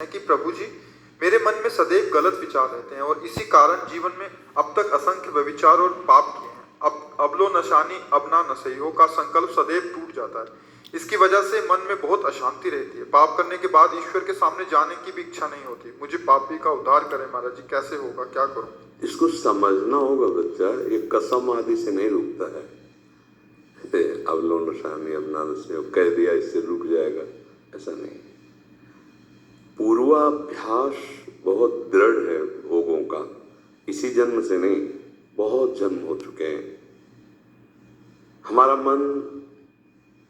है कि प्रभु जी, मेरे मन में सदैव गलत विचार रहते हैं और इसी कारण जीवन में अब तक असंख्य व्यभिचार और पाप किए हैं। अब लो नशानी अब ना नसइहो का संकल्प सदैव टूट जाता है। इसकी वजह से मन में बहुत अशांति रहती है। पाप करने के बाद ईश्वर के सामने जाने की भी इच्छा नहीं होती। मुझे पापी का उद्धार करें महाराज जी, कैसे होगा, क्या करूं? इसको समझना होगा बच्चा, ये कसम आदि से नहीं रुकता है। अब लो नशानी अब ना नसइहो कह दिया इससे रुक जाएगा, ऐसा नहीं। पूर्वाभ्यास बहुत दृढ़ है भोगों का, इसी जन्म से नहीं, बहुत जन्म हो चुके हैं। हमारा मन,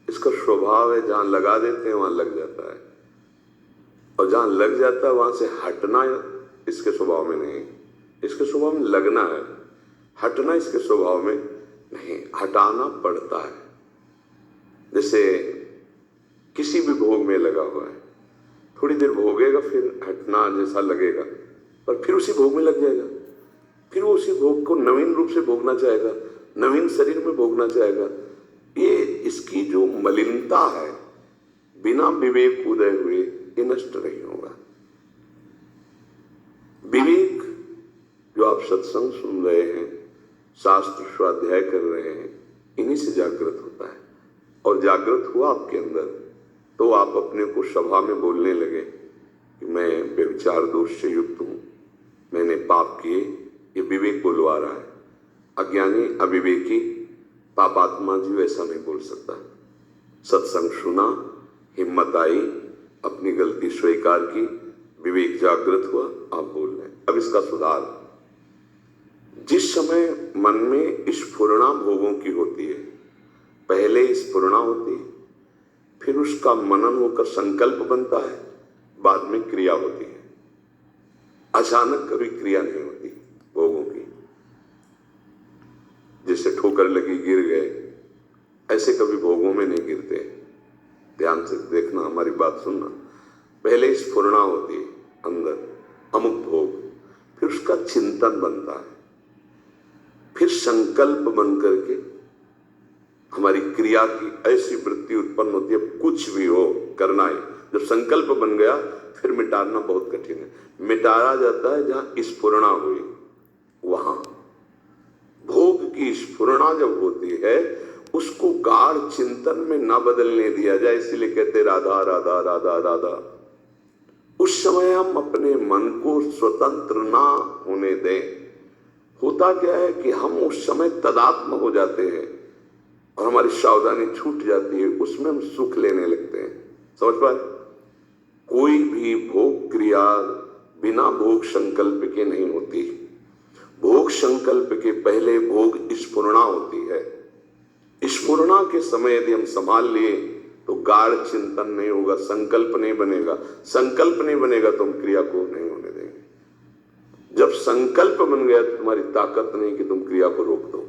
इसका स्वभाव है, जहां लगा देते हैं वहां लग जाता है, और जहां लग जाता है वहां से हटना इसके स्वभाव में नहीं। इसके स्वभाव में लगना है, हटना इसके स्वभाव में नहीं। हटाना पड़ता है। जैसे किसी भी भोग में लगा हुआ है, थोड़ी देर भोगेगा, फिर हटना जैसा लगेगा, पर फिर उसी भोग में लग जाएगा। फिर वो उसी भोग को नवीन रूप से भोगना चाहेगा, नवीन शरीर में भोगना चाहेगा। ये इसकी जो मलिनता है, बिना विवेक उदय हुए ये नष्ट नहीं होगा। विवेक जो आप सत्संग सुन रहे हैं, शास्त्र स्वाध्याय कर रहे हैं, इन्हीं से जागृत होता है। और जागृत हुआ आपके अंदर तो आप अपने को सभा में बोलने लगे कि मैं व्यभिचार दोष से युक्त हूं, मैंने पाप किए। ये विवेक बुलवा रहा है। अज्ञानी अविवेकी पापात्मा जी वैसा नहीं बोल सकता। सत्संग सुना, हिम्मत आई, अपनी गलती स्वीकार की, विवेक जागृत हुआ, आप बोल रहे हैं। अब इसका सुधार, जिस समय मन में स्फुरणा भोगों की होती है, पहले स्फुरणा होती है, फिर उसका मनन होकर संकल्प बनता है, बाद में क्रिया होती है। अचानक कभी क्रिया नहीं होती भोगों की। जैसे ठोकर लगी गिर गए, ऐसे कभी भोगों में नहीं गिरते। ध्यान से देखना, हमारी बात सुनना। पहले स्फुरणा होती है अंदर, अमुक भोग, फिर उसका चिंतन बनता है, फिर संकल्प बन करके हमारी क्रिया की ऐसी वृत्ति उत्पन्न होती है, कुछ भी हो करना है। जब संकल्प बन गया, फिर मिटाना बहुत कठिन है। मिटाया जाता है जहां स्फुरणा हुई, वहां भोग की स्फुरणा जब होती है, उसको गाढ़ चिंतन में ना बदलने दिया जाए। इसलिए कहते राधा राधा राधा राधा। उस समय हम अपने मन को स्वतंत्र ना होने दें। होता क्या है कि हम उस समय तदात्म हो जाते हैं और हमारी सावधानी छूट जाती है, उसमें हम सुख लेने लगते हैं। समझ पाए? कोई भी भोग क्रिया बिना भोग संकल्प के नहीं होती। भोग संकल्प के पहले भोग स्फुरणा होती है। स्फुरणा के समय यदि हम संभाल लिए तो गाढ़ चिंतन नहीं होगा, संकल्प नहीं बनेगा। संकल्प नहीं बनेगा तो हम क्रिया को नहीं होने देंगे। जब संकल्प बन गया तो तुम्हारी ताकत नहीं कि तुम क्रिया को रोक दो,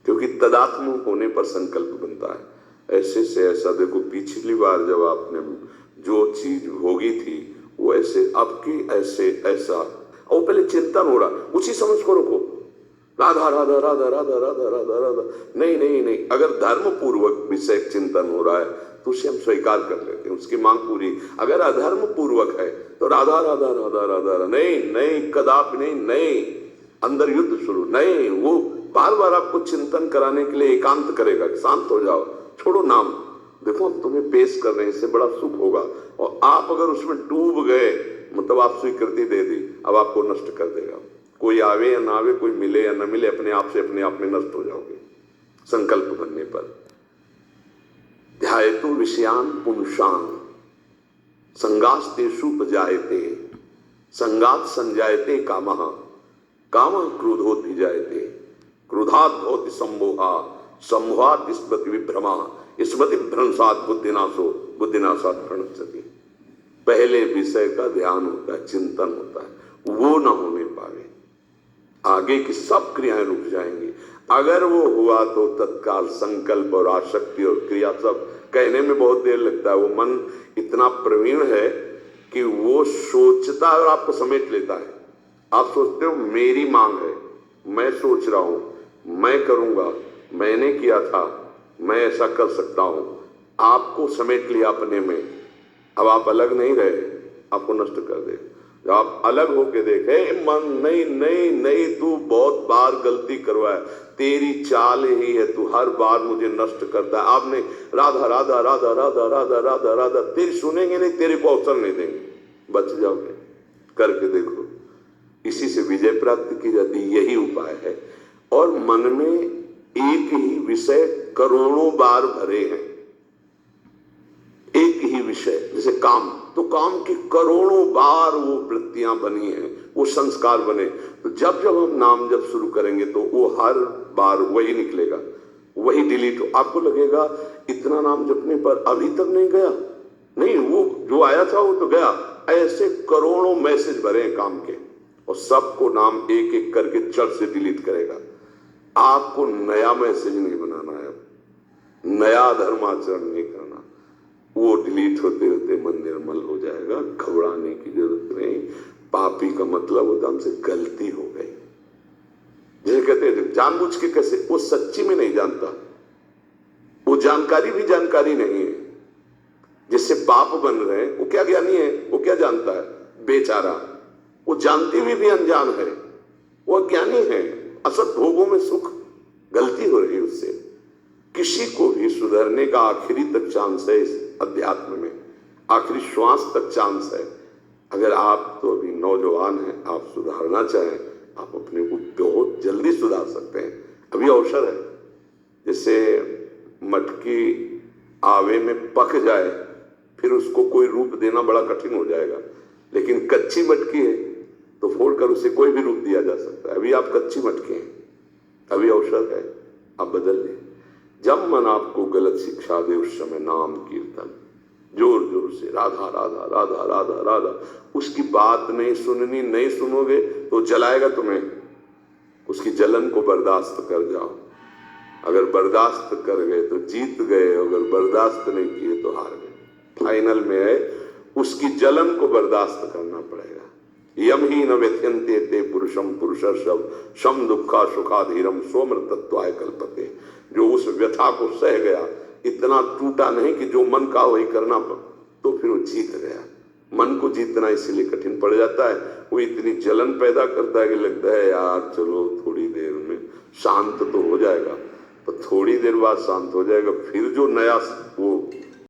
क्योंकि तदात्म होने पर संकल्प बनता है। ऐसे से ऐसा देखो, पिछली बार जब आपने जो चीज भोगी थी वो ऐसे, आपकी ऐसे ऐसा, और पहले चिंतन हो रहा, उसी समझ को रोको। राधा राधा राधा राधा राधा राधा राधा, नहीं नहीं नहीं। अगर धर्म पूर्वक विषय चिंतन हो रहा है तो उसे हम स्वीकार कर लेते हैं, उसकी मांग पूरी। अगर अधर्म पूर्वक है तो राधा राधा राधा राधा, नहीं नहीं, कदापि नहीं, नहीं। अंदर युद्ध शुरू, नहीं। वो बार बार आपको चिंतन कराने के लिए एकांत करेगा, शांत हो जाओ, छोड़ो नाम, देखो हम तुम्हें पेश कर रहे हैं, इससे बड़ा सुख होगा। और आप अगर उसमें डूब गए, मतलब आप स्वीकृति दे दी, अब आपको नष्ट कर देगा। कोई आवे या ना आवे, कोई मिले या ना मिले, अपने आप से अपने आप में नष्ट हो जाओगे संकल्प बनने पर। ध्यायतु विषयान पुंसान् संगास्तेषु उपजायते, संगात् संजायते कामः, कामः क्रोधोद्भिजायते, क्रोधात् भवति सम्मोहः, सम्मोहात् स्मृति विभ्रमः, स्मृति भ्रंशात् बुद्धिनाशो, बुद्धिनाशात् प्रणश्यति। पहले विषय का ध्यान होता है, चिंतन होता है, वो ना होने पावे, आगे की सब क्रियाएं रुक जाएंगी। अगर वो हुआ तो तत्काल संकल्प और आसक्ति और क्रिया सब, कहने में बहुत देर लगता है। वो मन इतना प्रवीण है कि वो सोचता है और आपको समेट लेता है। आप सोचते हो मेरी मांग है, मैं सोच रहा हूं, मैं करूंगा, मैंने किया था, मैं ऐसा कर सकता हूं, आपको समेट लिया अपने में। अब आप अलग नहीं रहे, आपको नष्ट कर देगा। जब आप अलग होके देखे, मन नहीं नहीं नहीं, तू बहुत बार गलती करवाया, तेरी चाल ही है, तू हर बार मुझे नष्ट करता है। आपने राधा राधा राधा राधा राधा राधा राधा, तेरी सुनेंगे नहीं, तेरे को अवसर नहीं देंगे, बच जाओगे। करके देखो, इसी से विजय प्राप्त की जाती, यही उपाय है। और मन में एक ही विषय करोड़ों बार भरे हैं, एक ही विषय, जैसे काम, तो काम की करोड़ों बार वो वृत्तियां बनी हैं, वो संस्कार बने। तो जब जब हम नाम जब शुरू करेंगे तो वो हर बार वही निकलेगा, वही डिलीट हो। आपको लगेगा इतना नाम जपने पर अभी तक नहीं गया, नहीं, वो जो आया था वो तो गया। ऐसे करोड़ों मैसेज भरे हैं काम के, और सबको नाम एक एक करके चट से डिलीट करेगा। आपको नया मैसेज नहीं बनाना है, नया धर्माचरण नहीं करना, वो डिलीट होते होते मन निर्मल हो जाएगा। घबराने की जरूरत नहीं। पापी का मतलब होता हमसे गलती हो गई, जैसे कहते हैं जानबूझ के कैसे, वो सच्ची में नहीं जानता, वो जानकारी भी जानकारी नहीं है। जिससे पाप बन रहे हैं वो क्या ज्ञानी है, वो क्या जानता है, बेचारा। वो जानते हुए भी अनजान है, वो ज्ञानी है। असत भोगों में सुख, गलती हो रही है उससे। किसी को भी सुधरने का आखिरी तक चांस है इस अध्यात्म में, आखिरी श्वास तक चांस है। अगर आप तो अभी नौजवान हैं, आप सुधारना चाहें, आप अपने को बहुत जल्दी सुधार सकते हैं, अभी अवसर है। जैसे मटकी आवे में पक जाए, फिर उसको कोई रूप देना बड़ा कठिन हो जाएगा, लेकिन कच्ची मटकी है तो फोड़कर उसे कोई भी रूप दिया जा सकता है। अभी आप कच्ची मटकी हैं, अभी अवसर है, आप बदल लें। जब मन आपको गलत शिक्षा दे उस समय नाम कीर्तन जोर जोर से राधा राधा राधा राधा राधा, उसकी बात नहीं सुननी, नहीं सुनोगे तो जलाएगा तुम्हें, उसकी जलन को बर्दाश्त कर जाओ। अगर बर्दाश्त कर गए तो जीत गए, अगर बर्दाश्त नहीं किए तो हार गए। फाइनल में है उसकी जलन को बर्दाश्त करना पड़ेगा। यम ही न व्यथ्यन्ते ते पुरुषम पुरुषर्षभ शम दुखा सुखाधीरम सोमृतत्वाय कल्पते। जो उस व्यथा को सह गया, इतना टूटा नहीं कि जो मन का वही करना पड़ा, तो फिर वो जीत गया। मन को जीतना इसलिए कठिन पड़ जाता है, वो इतनी जलन पैदा करता है कि लगता है यार चलो थोड़ी देर में शांत तो हो जाएगा, तो थोड़ी देर बाद शांत हो जाएगा, फिर जो नया वो